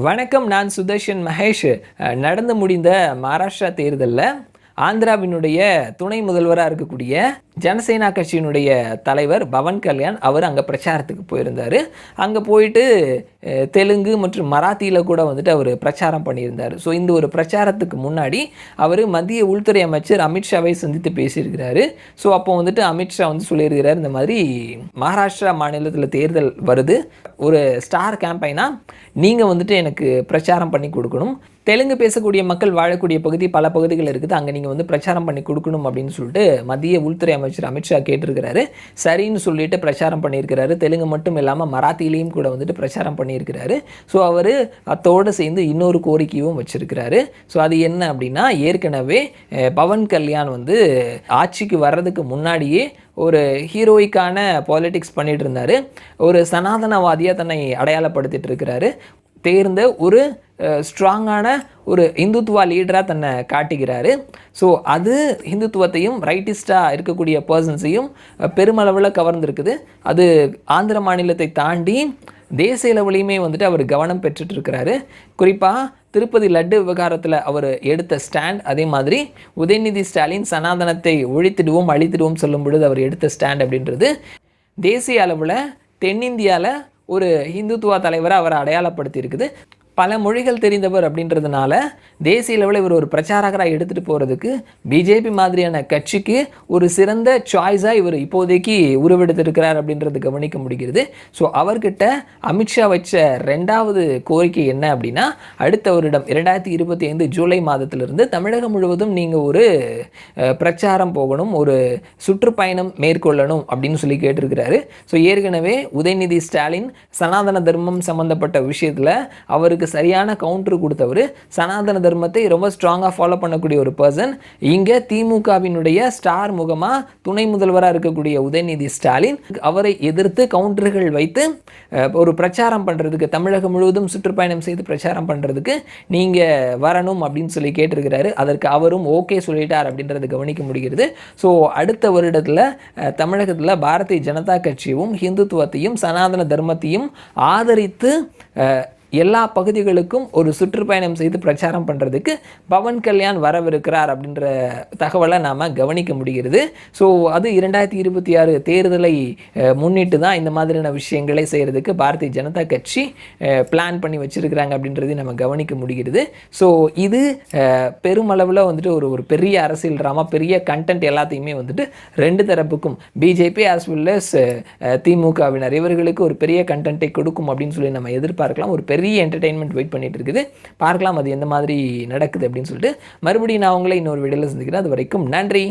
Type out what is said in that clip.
வணக்கம். நான் சுதர்ஷன் மகேஷ். நடந்து முடிந்த மகாராஷ்டிரா தேர்தலில் ஆந்திராவினுடைய துணை முதல்வராக இருக்கக்கூடிய ஜனசேனா கட்சியினுடைய தலைவர் பவன் கல்யாண் அவர் அங்கே பிரச்சாரத்துக்கு போயிருந்தார். அங்கே போயிட்டு தெலுங்கு மற்றும் மராத்தியில் கூட வந்துட்டு அவர் பிரச்சாரம் பண்ணியிருந்தார். ஸோ இந்த ஒரு பிரச்சாரத்துக்கு முன்னாடி அவர் மத்திய உள்துறை அமைச்சர் அமித்ஷாவை சந்தித்து பேசியிருக்கிறாரு. ஸோ அப்போ வந்துட்டு அமித்ஷா வந்து சொல்லியிருக்கிறார், இந்த மாதிரி மகாராஷ்டிரா மாநிலத்தில் தேர்தல் வருது, ஒரு ஸ்டார் கேம்பெயினாக நீங்கள் வந்துட்டு எனக்கு பிரச்சாரம் பண்ணி கொடுக்கணும். தெலுங்கு பேசக்கூடிய மக்கள் வாழக்கூடிய பகுதி பல பகுதிகள் இருக்குது, அங்கே நீங்கள் வந்து பிரச்சாரம் பண்ணி கொடுக்கணும் அப்படின்னு சொல்லிட்டு மத்திய உள்துறை அமைச்சர் அமித்ஷா கேட்டிருக்கிறாரு. சரின்னு சொல்லிட்டு பிரச்சாரம் பண்ணியிருக்கிறாரு. தெலுங்கு மட்டும் இல்லாமல் மராத்திலையும் கூட வந்துட்டு பிரச்சாரம் பண்ணியிருக்கிறாரு. ஸோ அவர் அத்தோடு சேர்ந்து இன்னொரு கோரிக்கையும் வச்சிருக்கிறாரு. ஸோ அது என்ன அப்படின்னா, ஏற்கனவே பவன் கல்யாண் வந்து ஆட்சிக்கு வர்றதுக்கு முன்னாடியே ஒரு ஹீரோயிக்கான பாலிடிக்ஸ் பண்ணிட்டு இருந்தார். ஒரு சனாதனவாதியாக தன்னை அடையாளப்படுத்திட்டு இருக்கிறாரு. தேர்ந்த ஒரு ஸ்ட்ராங்கான ஒரு இந்துத்துவா லீடராக தன்னை காட்டுகிறாரு. ஸோ அது இந்துத்துவத்தையும் ரைட்டிஸ்டாக இருக்கக்கூடிய பர்சன்ஸையும் பெருமளவில் கவர்ந்துருக்குது. அது ஆந்திர மாநிலத்தை தாண்டி தேசிய லெவலையுமே வந்துட்டு அவர் கவனம் பெற்றுட்டு இருக்கிறாரு. குறிப்பாக திருப்பதி லட்டு விவகாரத்தில் அவர் எடுத்த ஸ்டாண்ட், அதே மாதிரி உதயநிதி ஸ்டாலின் சனாதனத்தை ஒழித்திடுவோம் அழித்திடுவோம் சொல்லும் பொழுது அவர் எடுத்த ஸ்டாண்ட் அப்படின்றது தேசிய அளவில் தென்னிந்தியாவில் ஒரு இந்துத்துவா தலைவராக அவரை அடையாளப்படுத்தி இருக்குது. பல மொழிகள் தெரிந்தவர் அப்படின்றதுனால தேசிய லெவலில் இவர் ஒரு பிரச்சாரகராக எடுத்துகிட்டு போகிறதுக்கு பிஜேபி மாதிரியான கட்சிக்கு ஒரு சிறந்த சாய்ஸாக இவர் இப்போதைக்கு உருவெடுத்திருக்கிறார் அப்படின்றது கவனிக்க முடிகிறது. ஸோ அவர்கிட்ட அமித்ஷா வச்ச ரெண்டாவது கோரிக்கை என்ன அப்படின்னா, அடுத்த வருடம் 2025 ஜூலை மாதத்திலிருந்து தமிழகம் முழுவதும் நீங்கள் ஒரு பிரச்சாரம் போகணும், ஒரு சுற்றுப்பயணம் மேற்கொள்ளணும் அப்படின்னு சொல்லி கேட்டிருக்கிறாரு. ஸோ ஏற்கனவே உதயநிதி ஸ்டாலின் சனாதன தர்மம் சம்மந்தப்பட்ட விஷயத்தில் அவருக்கு சரியான கவுண்டர் கொடுத்தவர். சனாதன தர்மத்தை ரொம்ப ஸ்ட்ராங்காக ஃபாலோ பண்ணக்கூடிய ஒரு பர்சன். இங்கே திமுகவினுடைய ஸ்டார் முகமாக துணை முதல்வராக இருக்கக்கூடிய உதயநிதி ஸ்டாலின் அவரை எதிர்த்து கவுண்டர்கள் வைத்து ஒரு பிரச்சாரம் பண்ணுறதுக்கு, தமிழகம் முழுவதும் சுற்றுப்பயணம் செய்து பிரச்சாரம் பண்ணுறதுக்கு நீங்கள் வரணும் அப்படின்னு சொல்லி கேட்டிருக்கிறாரு. அதற்கு அவரும் ஓகே சொல்லிட்டார் அப்படின்றது கவனிக்க முடிகிறது. ஸோ அடுத்த வருடத்தில் தமிழகத்தில் பாரதிய ஜனதா கட்சியும் இந்துத்துவத்தையும் சனாதன தர்மத்தையும் ஆதரித்து எல்லா பகுதிகளுக்கும் ஒரு சுற்றுப்பயணம் செய்து பிரச்சாரம் பண்ணுறதுக்கு பவன் கல்யாண் வரவிருக்கிறார் அப்படின்ற தகவலை நாம் கவனிக்க முடிகிறது. ஸோ அது 2026 தேர்தலை முன்னிட்டு தான் இந்த மாதிரியான விஷயங்களை செய்கிறதுக்கு பாரதிய ஜனதா கட்சி பிளான் பண்ணி வச்சுருக்கிறாங்க அப்படின்றதையும் நம்ம கவனிக்க முடிகிறது. ஸோ இது பெருமளவில் வந்துட்டு ஒரு பெரிய அரசியல் ட்ராமா, பெரிய கண்டென்ட் எல்லாத்தையுமே வந்துட்டு ரெண்டு தரப்புக்கும் பிஜேபி ஆஸ் வெல் அஸ் திமுகவினர் இவர்களுக்கு ஒரு பெரிய கண்டென்ட்டை கொடுக்கும் அப்படின்னு சொல்லி நம்ம எதிர்பார்க்கலாம். ஒரு பெரிய என்டர்டெயின்மெண்ட் வெயிட் பண்ணிட்டு இருக்குது. பார்க்கலாம் அது எந்த மாதிரி நடக்குது அப்படின்னு சொல்லிட்டு. மறுபடியும் நான் உங்களை இன்னொரு வீடியோவில் சந்திக்கிறேன். அது வரைக்கும் நன்றி.